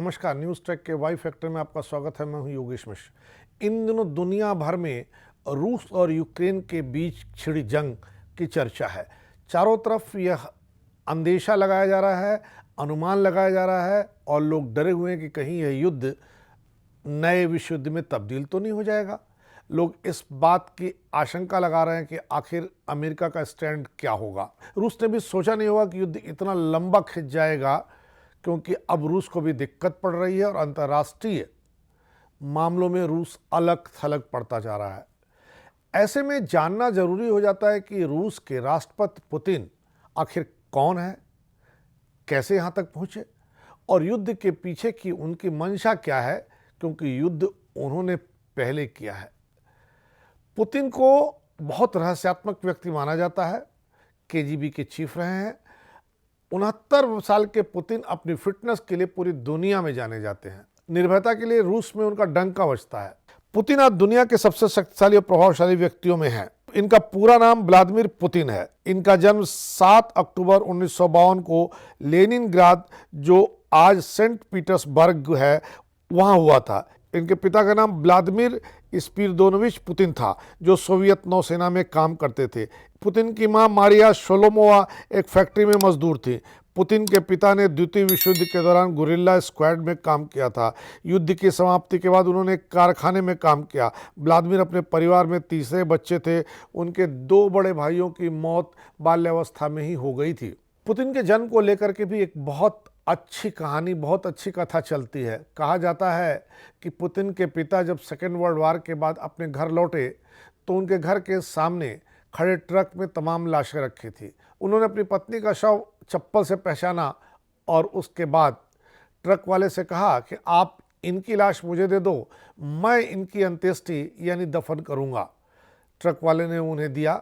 नमस्कार, news track के Y factor में आपका स्वागत है। मैं हूं योगेश मिश्र। इन दिनों दुनिया भर में रूस और यूक्रेन के बीच छिड़ी जंग की चर्चा है। चारों तरफ यह अंदेशा लगाया जा रहा है, अनुमान लगाया जा रहा है और लोग डरे हुए हैं कि कहीं यह युद्ध नए विश्व युद्ध में तब्दील तो नहीं हो जाएगा। लोग इस बात की आशंका लगा रहे हैं कि आखिर अमेरिका का स्टैंड क्या होगा। रूस ने भी सोचा नहीं होगा कि युद्ध इतना लंबा खिंच जाएगा, क्योंकि अब रूस को भी दिक्कत पड़ रही है और अंतर्राष्ट्रीय मामलों में रूस अलग थलग पड़ता जा रहा है। ऐसे में जानना जरूरी हो जाता है कि रूस के राष्ट्रपति पुतिन आखिर कौन है, कैसे यहाँ तक पहुँचे और युद्ध के पीछे की उनकी मंशा क्या है, क्योंकि युद्ध उन्होंने पहले किया है। पुतिन को बहुत रहस्यात्मक व्यक्ति माना जाता है। केजीबी के चीफ रहे हैं। 69 साल के पुतिन अपनी फिटनेस के लिए पूरी दुनिया में जाने जाते हैं। निर्भयता के लिए रूस में उनका डंका बजता है। पुतिन आज दुनिया के सबसे शक्तिशाली और प्रभावशाली व्यक्तियों में हैं। इनका पूरा नाम व्लादिमीर पुतिन है। इनका जन्म 7 अक्टूबर 1952 को लेनिनग्राद, जो आज सेंट पीटर्सबर्ग है, वहाँ हुआ था। इनके पिता का नाम व्लादिमीर स्पिरिदोनोविच पुतिन था, जो सोवियत नौसेना में काम करते थे। पुतिन की मां मारिया शोलोमोवा एक फैक्ट्री में मजदूर थी। पुतिन के पिता ने द्वितीय विश्व युद्ध के दौरान गुरिल्ला स्क्वाड में काम किया था। युद्ध की समाप्ति के बाद उन्होंने एक कारखाने में काम किया। व्लादिमीर अपने परिवार में तीसरे बच्चे थे। उनके 2 बड़े भाइयों की मौत बाल्यावस्था में ही हो गई थी। पुतिन के जन्म को लेकर के भी एक बहुत अच्छी कहानी, बहुत अच्छी कथा चलती है। कहा जाता है कि पुतिन के पिता जब सेकेंड वर्ल्ड वार के बाद अपने घर लौटे तो उनके घर के सामने खड़े ट्रक में तमाम लाशें रखी थी। उन्होंने अपनी पत्नी का शव चप्पल से पहचाना और उसके बाद ट्रक वाले से कहा कि आप इनकी लाश मुझे दे दो, मैं इनकी अंत्येष्टि यानी दफन करूँगा। ट्रक वाले ने उन्हें दिया।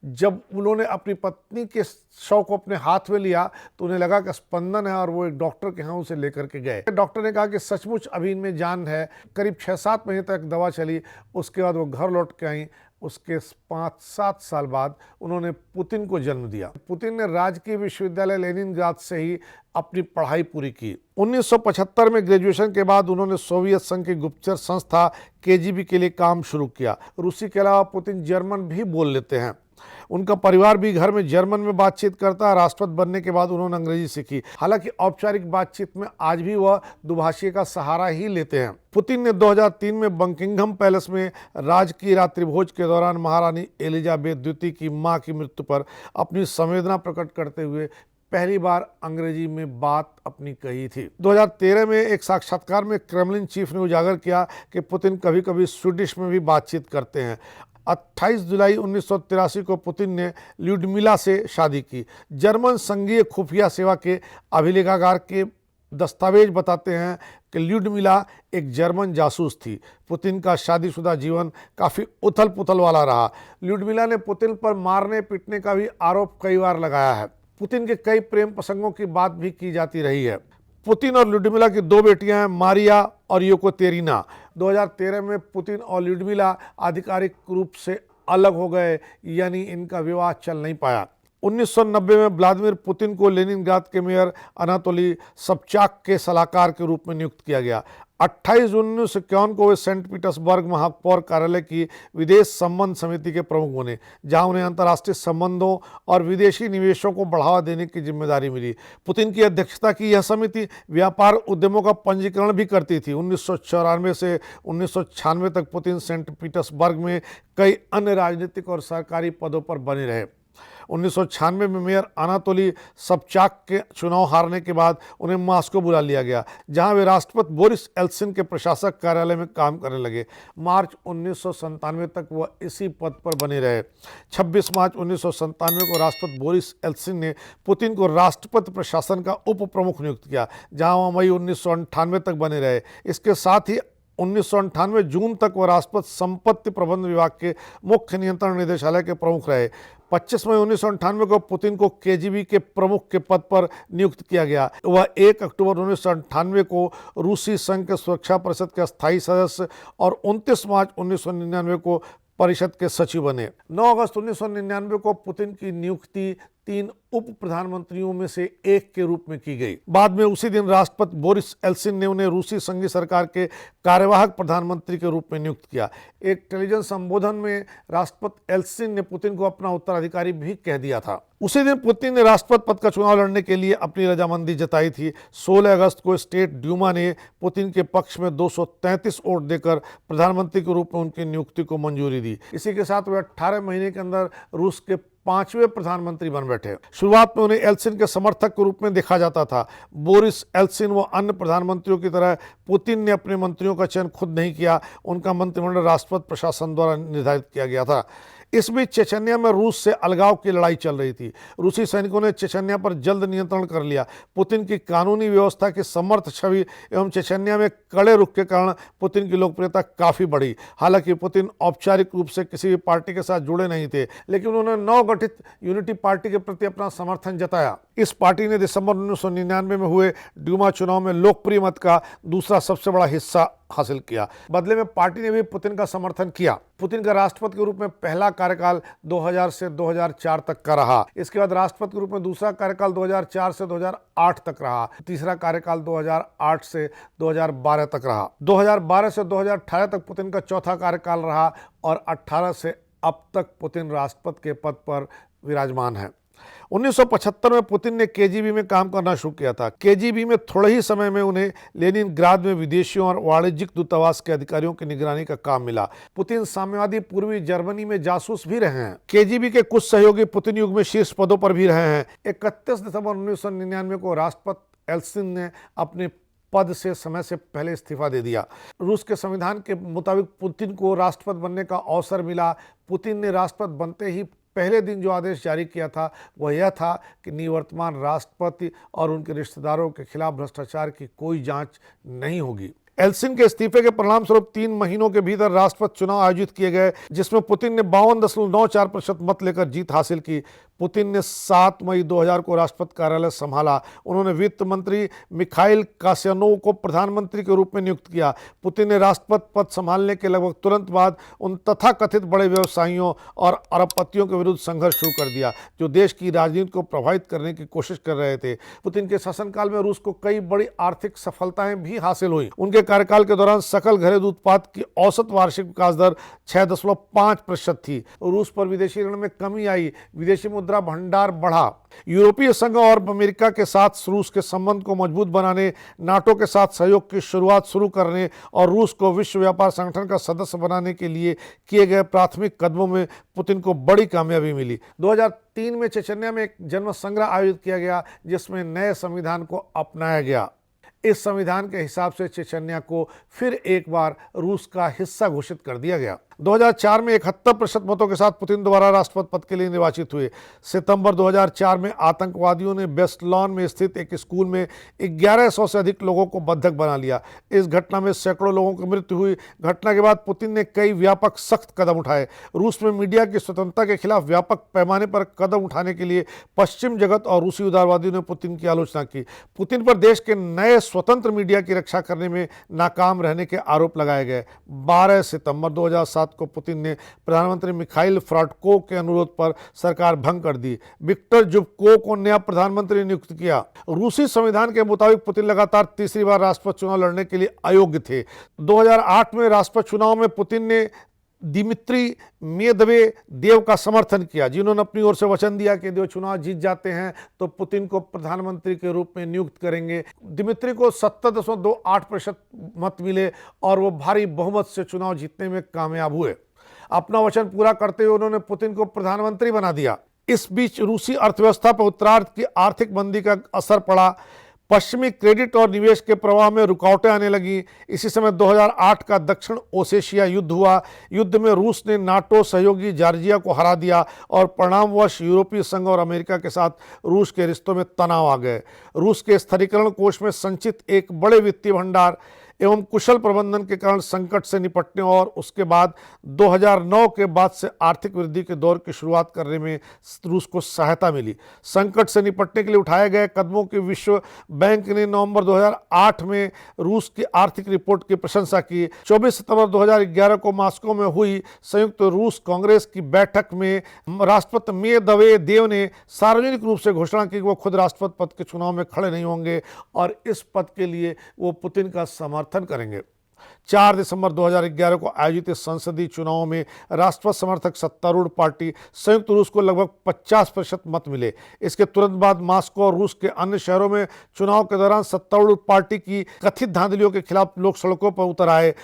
जब उन्होंने अपनी पत्नी के शव को अपने हाथ में लिया तो उन्हें लगा कि स्पंदन है और वो एक डॉक्टर के यहाँ उसे लेकर के गए। डॉक्टर ने कहा कि सचमुच अभी इनमें जान है। करीब 6-7 महीने तक दवा चली। उसके बाद वो घर लौट के आई। उसके 5-7 साल बाद उन्होंने पुतिन को जन्म दिया। पुतिन ने राजकीय विश्वविद्यालय लेनिनग्राद से ही अपनी पढ़ाई पूरी की। 1975 में ग्रेजुएशन के बाद उन्होंने सोवियत संघ की गुप्तचर संस्था केजीबी के लिए काम शुरू किया। रूसी के अलावा पुतिन जर्मन भी बोल लेते हैं। उनका परिवार भी घर में जर्मन में बातचीत करता है। राष्ट्रपति बनने के बाद उन्होंने अंग्रेजी सीखी। हालांकि औपचारिक बातचीत में आज भी वह दुभाषी का सहारा ही लेते हैं। पुतिन ने 2003 में बकिंघम पैलेस में राजकीय रात्रि भोज के दौरान महारानी एलिजाबेथ द्वितीय की मां की मृत्यु पर अपनी संवेदना प्रकट करते हुए पहली बार अंग्रेजी में बात अपनी कही थी। 2013 में एक साक्षात्कार में क्रेमलिन चीफ ने उजागर किया कि पुतिन कभी कभी स्वीडिश में भी बातचीत करते हैं। 28 जुलाई 1983 को पुतिन ने ल्यूडमिला से शादी की। जर्मन संघीय खुफिया सेवा के अभिलेखागार के दस्तावेज बताते हैं कि ल्यूडमिला एक जर्मन जासूस थी। पुतिन का शादीशुदा जीवन काफ़ी उथल पुथल वाला रहा। ल्यूडमिला ने पुतिन पर मारने पीटने का भी आरोप कई बार लगाया है। पुतिन के कई प्रेम प्रसंगों की बात भी की जाती रही है। पुतिन और ल्यूडमिला की 2 बेटियां हैं, मारिया और येकातेरिना। 2013 में पुतिन और ल्यूडमिला आधिकारिक रूप से अलग हो गए, यानी इनका विवाह चल नहीं पाया। 1990 में व्लादिमीर पुतिन को लेनिनग्राद के मेयर अनातोली सबचाक के सलाहकार के रूप में नियुक्त किया गया। 28 जून 1951 को वे सेंट पीटर्सबर्ग महापौर कार्यालय की विदेश संबंध समिति के प्रमुख बने, जहां उन्हें अंतर्राष्ट्रीय संबंधों और विदेशी निवेशों को बढ़ावा देने की जिम्मेदारी मिली। पुतिन की अध्यक्षता की यह समिति व्यापार उद्यमों का पंजीकरण भी करती थी। 1994 से 1996 तक पुतिन सेंट पीटर्सबर्ग में कई अन्य राजनीतिक और सरकारी पदों पर बने रहे। 1996 में मेयर अनातोली सबचाक के चुनाव हारने के बाद उन्हें मॉस्को बुला लिया गया, जहां वे राष्ट्रपति बोरिस एल्सिन के प्रशासक कार्यालय में काम करने लगे। मार्च 1997 तक वह इसी पद पर बने रहे। 26 मार्च 1997 को राष्ट्रपति बोरिस एल्सिन ने पुतिन को राष्ट्रपति प्रशासन का उप प्रमुख नियुक्त किया, जहां वह मई 1998 तक बने रहे। इसके साथ ही 1998 जून तक वह राष्ट्रपति संपत्ति प्रबंध विभाग के मुख्य नियंत्रण निदेशालय के प्रमुख रहे। 25 मई 1998 को पुतिन को केजीबी के प्रमुख के पद पर नियुक्त किया गया। वह 1 अक्टूबर 1998 को रूसी संघ के सुरक्षा परिषद के अस्थायी सदस्य और 29 मार्च 1999 को परिषद के सचिव बने। 9 अगस्त 1999 को पुतिन की नियुक्ति 3 उप प्रधानमंत्रियों में से एक के रूप में की गई। बाद में उसी दिन राष्ट्रपति बोरिस एल्सिन ने उन्हें रूसी संघीय सरकार के कार्यवाहक प्रधानमंत्री के रूप में नियुक्त किया। एक टेलीविजन संबोधन में राष्ट्रपति एल्सिन ने पुतिन को अपना उत्तराधिकारी भी कह दिया था। उसी दिन पुतिन ने राष्ट्रपति पद का चुनाव लड़ने के लिए अपनी रजामंदी जताई थी। 16 अगस्त को स्टेट ड्यूमा ने पुतिन के पक्ष में 233 वोट देकर प्रधानमंत्री के रूप में उनकी नियुक्ति को मंजूरी दी। इसी के साथ वे 18 महीने के अंदर रूस के 5वें प्रधानमंत्री बन बैठे। शुरुआत में उन्हें एल्सिन के समर्थक के रूप में देखा जाता था। बोरिस एल्सिन व अन्य प्रधानमंत्रियों की तरह पुतिन ने अपने मंत्रियों का चयन खुद नहीं किया, उनका मंत्रिमंडल राष्ट्रपति प्रशासन द्वारा निर्धारित किया गया था। इस बीच चेचन्या में रूस से अलगाव की लड़ाई चल रही थी। रूसी सैनिकों ने चेचन्या पर जल्द नियंत्रण कर लिया। पुतिन की कानूनी व्यवस्था की समर्थ छवि एवं चेचन्या में कड़े रुख के कारण पुतिन की लोकप्रियता काफी बढ़ी। हालांकि पुतिन औपचारिक रूप से किसी भी पार्टी के साथ जुड़े नहीं थे, लेकिन उन्होंने नवगठित यूनिटी पार्टी के प्रति अपना समर्थन जताया। इस पार्टी ने दिसंबर 1999 में हुए ड्यूमा चुनाव में लोकप्रिय मत का दूसरा सबसे बड़ा हिस्सा हासिल किया। बदले में पार्टी ने भी पुतिन का समर्थन किया। पुतिन का राष्ट्रपति के रूप में पहला कार्यकाल 2000 से 2004 तक का रहा। इसके बाद राष्ट्रपति के रूप में दूसरा कार्यकाल 2004 से 2008 तक रहा। तीसरा कार्यकाल 2008 से 2012 तक रहा। 2012 से 2018 तक पुतिन का चौथा कार्यकाल रहा और 18 से अब तक पुतिन राष्ट्रपति के पद पर विराजमान है। 1975 में पुतिन ने केजीबी में काम करना शुरू किया था। केजीबी में थोड़े ही समय में उन्हें लेनिनग्राद में विदेशियों और वाणिज्यिक दूतावास के अधिकारियों की निगरानी का काम मिला। पुतिन साम्यवादी पूर्वी जर्मनी में जासूस भी रहे हैं। केजीबी के कुछ सहयोगी पुतिन युग में शीर्ष पदों पर भी रहे हैं। 31 दिसंबर 1999 को राष्ट्रपति एल्सिन ने अपने पद से समय से पहले इस्तीफा दे दिया। रूस के संविधान के मुताबिक पुतिन को राष्ट्रपति बनने का अवसर मिला। पुतिन ने राष्ट्रपति बनते ही पहले दिन जो आदेश जारी किया था वह यह था कि निवर्तमान राष्ट्रपति और उनके रिश्तेदारों के खिलाफ भ्रष्टाचार की कोई जांच नहीं होगी। एल्सिन के इस्तीफे के परिणाम स्वरूप 3 महीनों के भीतर राष्ट्रपति चुनाव आयोजित किए गए, जिसमें पुतिन ने 52.94% मत लेकर जीत हासिल की। पुतिन ने 7 मई 2000 को राष्ट्रपति कार्यालय संभाला। उन्होंने वित्त मंत्री मिखाइल कासियानोव को प्रधानमंत्री के रूप में नियुक्त किया। पुतिन ने राष्ट्रपति पद संभालने के लगभग तुरंत बाद उन तथाकथित बड़े व्यवसायियों और अरबपतियों के विरुद्ध संघर्ष शुरू कर दिया, जो देश की राजनीति को प्रभावित करने की कोशिश कर रहे थे। पुतिन के शासनकाल में रूस को कई बड़ी आर्थिक सफलताएं भी हासिल हुई। उनके कार्यकाल के दौरान सकल घरेलू उत्पाद की औसत वार्षिक विकास दर 6.5% थी। रूस पर विदेशी ऋण में कमी आई, विदेशी मुद्रा भंडार बढ़ा। यूरोपीय संघ और अमेरिका के साथ रूस के संबंध को मजबूत बनाने, नाटो के साथ सहयोग की शुरुआत शुरू करने और रूस को विश्व व्यापार संगठन का सदस्य बनाने के लिए किए गए प्राथमिक कदमों में पुतिन को बड़ी कामयाबी मिली। 2003 में चेचन्या में एक जन्म संग्रह आयोजित किया गया, जिसमें नए संविधान को अपनाया गया। इस संविधान के हिसाब से चेचन्या को फिर एक बार रूस का हिस्सा घोषित कर दिया गया। 2004 में 71% मतों के साथ पुतिन दोबारा राष्ट्रपति पद के लिए निर्वाचित हुए। सितंबर 2004 में आतंकवादियों ने बेस्टलॉन में स्थित एक स्कूल में 1100 से अधिक लोगों को बंधक बना लिया। इस घटना में सैकड़ों लोगों की मृत्यु हुई। घटना के बाद पुतिन ने कई व्यापक सख्त कदम उठाए। रूस में मीडिया की स्वतंत्रता के खिलाफ व्यापक पैमाने पर कदम उठाने के लिए पश्चिम जगत और रूसी उदारवादियों ने पुतिन की आलोचना की। पुतिन पर देश के नए स्वतंत्र मीडिया की रक्षा करने में नाकाम रहने के आरोप लगाए गए। 12 सितंबर 2007 को पुतिन ने प्रधानमंत्री मिखाइल फ्राटको के अनुरोध पर सरकार भंग कर दी। विक्टर जुबको को नया प्रधानमंत्री नियुक्त किया। रूसी संविधान के मुताबिक पुतिन लगातार तीसरी बार राष्ट्रपति चुनाव लड़ने के लिए अयोग्य थे। 2008 में राष्ट्रपति चुनाव में पुतिन ने दिमित्री मेदवेदेव का समर्थन किया, जिन्होंने अपनी ओर से वचन दिया कि यदि वो चुनाव जीत जाते हैं तो पुतिन को प्रधानमंत्री के रूप में नियुक्त करेंगे। दिमित्री को 70.28% मत मिले और वो भारी बहुमत से चुनाव जीतने में कामयाब हुए। अपना वचन पूरा करते हुए उन्होंने पुतिन को प्रधानमंत्री बना दिया। इस बीच रूसी अर्थव्यवस्था पर उत्तरार्ध की आर्थिक मंदी का असर पड़ा। पश्चिमी क्रेडिट और निवेश के प्रवाह में रुकावटें आने लगी। इसी समय 2008 का दक्षिण ओसेशिया युद्ध हुआ। युद्ध में रूस ने नाटो सहयोगी जॉर्जिया को हरा दिया और परिणामवश यूरोपीय संघ और अमेरिका के साथ रूस के रिश्तों में तनाव आ गए। रूस के स्थिरीकरण कोष में संचित एक बड़े वित्तीय भंडार एवं कुशल प्रबंधन के कारण संकट से निपटने और उसके बाद 2009 के बाद से आर्थिक वृद्धि के दौर की शुरुआत करने में रूस को सहायता मिली। संकट से निपटने के लिए उठाए गए कदमों की विश्व बैंक ने नवंबर 2008 में रूस की आर्थिक रिपोर्ट की प्रशंसा की। 24 सितंबर 2011 को मॉस्को में हुई संयुक्त रूस कांग्रेस की बैठक में राष्ट्रपति मेदवेदेव ने सार्वजनिक रूप से घोषणा की कि वो खुद राष्ट्रपति पद के चुनाव में खड़े नहीं होंगे और इस पद के लिए वो पुतिन का समर्थन करेंगे। 4 दिसंबर 2011 को आयोजित इस संसदीय चुनावों में राष्ट्रपति समर्थक सत्तारूढ़ पार्टी संयुक्त रूस को लगभग 50% मत मिले। इसके तुरंत बाद मॉस्को और रूस के अन्य शहरों में चुनाव के दौरान सत्तारूढ़ पार्टी की कथित धांधलियों के खिलाफ लोग सड़कों पर उतर आए।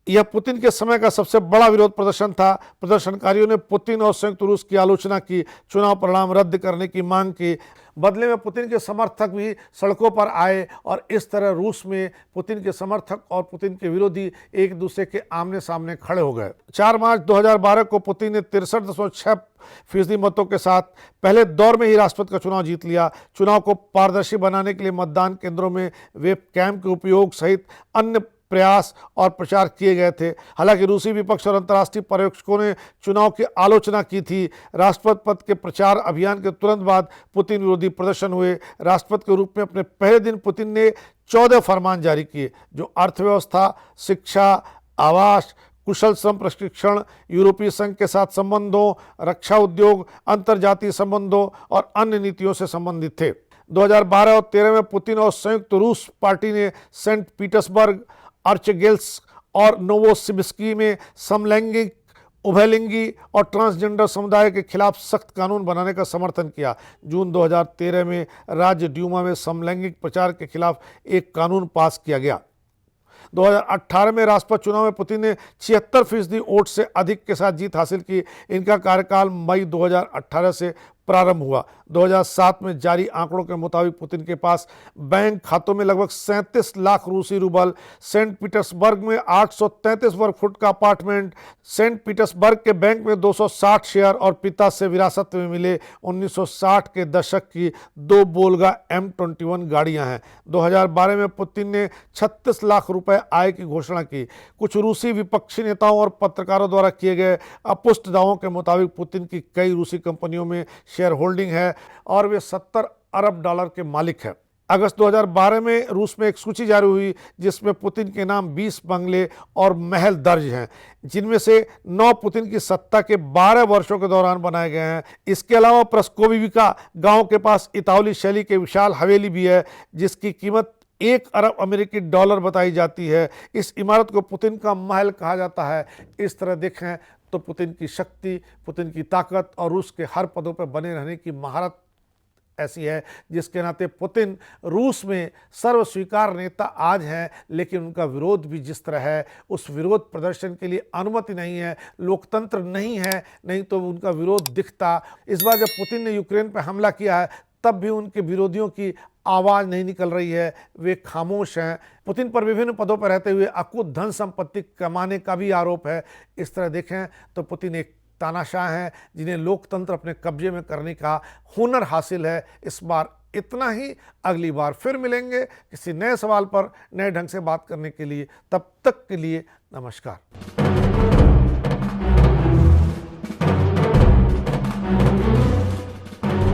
यह पुतिन के समय का सबसे बड़ा विरोध प्रदर्शन था। प्रदर्शनकारियों ने पुतिन और संयुक्त रूस की आलोचना की, चुनाव परिणाम रद्द करने की मांग की। बदले में पुतिन के समर्थक भी सड़कों पर आए और इस तरह रूस में पुतिन के समर्थक और पुतिन के विरोधी एक दूसरे के आमने सामने खड़े हो गए। 4 मार्च 2012 को पुतिन ने 63.6% मतों के साथ पहले दौर में ही राष्ट्रपति का चुनाव जीत लिया। चुनाव को पारदर्शी बनाने के लिए मतदान केंद्रों में वेब कैम के उपयोग सहित अन्य प्रयास और प्रचार किए गए थे। हालांकि रूसी विपक्ष और अंतर्राष्ट्रीय पर्यवेक्षकों ने चुनाव की आलोचना की थी। राष्ट्रपति पद के प्रचार अभियान के तुरंत बाद पुतिन विरोधी प्रदर्शन हुए। राष्ट्रपति के रूप में अपने पहले दिन पुतिन ने 14 फरमान जारी किए जो अर्थव्यवस्था, शिक्षा, आवास, कुशल श्रम प्रशिक्षण, यूरोपीय संघ के साथ संबंधों, रक्षा उद्योग, अंतर्जातीय संबंधों और अन्य नीतियों से संबंधित थे। 2012 और 2013 में पुतिन और संयुक्त रूस पार्टी ने सेंट पीटर्सबर्ग, आर्चगेल्स्क और नोवोसिबिर्स्की में समलैंगिक, उभयलिंगी और ट्रांसजेंडर समुदाय के खिलाफ सख्त कानून बनाने का समर्थन किया। जून 2013 में राज्य ड्यूमा में समलैंगिक प्रचार के खिलाफ एक कानून पास किया गया। 2018 में राष्ट्रपति चुनाव में पुतिन ने 76% वोट से अधिक के साथ जीत हासिल की। इनका कार्यकाल मई 2018 से प्रारंभ हुआ। 2007 में जारी आंकड़ों के मुताबिक पुतिन के पास बैंक खातों में लगभग 37 लाख रूसी रूबल, सेंट पीटर्सबर्ग में 833 वर्ग फुट का अपार्टमेंट, सेंट पीटर्सबर्ग के बैंक में 260 शेयर और पिता से विरासत में मिले 1960 के दशक की 2 बोल्गा M21 गाड़ियां हैं। 2012 में पुतिन ने 36 लाख रुपए आय की घोषणा की। कुछ रूसी विपक्षी नेताओं और पत्रकारों द्वारा किए गए अपुष्ट दावों के मुताबिक पुतिन की कई रूसी कंपनियों में शेयर होल्डिंग है और वे $70 अरब के मालिक हैं। अगस्त 2012 में रूस में एक सूची जारी हुई जिसमें पुतिन के नाम 20 बंगले और महल दर्ज हैं, जिनमें से 9 पुतिन की सत्ता के 12 वर्षों के दौरान बनाए गए हैं। इसके अलावा प्रस्कोविका गांव के पास इतालवी शैली के विशाल हवेली भी है जिसकी कीमत $1 अरब बताई जाती है। इस इमारत को पुतिन का महल कहा जाता है। इस तरह देखें तो पुतिन की शक्ति, पुतिन की ताकत और रूस के हर पदों पर बने रहने की महारत ऐसी है जिसके नाते पुतिन रूस में सर्वस्वीकार नेता आज हैं, लेकिन उनका विरोध भी जिस तरह है उस विरोध प्रदर्शन के लिए अनुमति नहीं है, लोकतंत्र नहीं है, नहीं तो उनका विरोध दिखता। इस बार जब पुतिन ने यूक्रेन पर हमला किया है तब भी उनके विरोधियों की आवाज़ नहीं निकल रही है, वे खामोश हैं। पुतिन पर विभिन्न पदों पर रहते हुए अकुत धन संपत्ति कमाने का भी आरोप है। इस तरह देखें तो पुतिन एक तानाशाह हैं जिन्हें लोकतंत्र अपने कब्जे में करने का हुनर हासिल है। इस बार इतना ही, अगली बार फिर मिलेंगे किसी नए सवाल पर नए ढंग से बात करने के लिए। तब तक के लिए नमस्कार।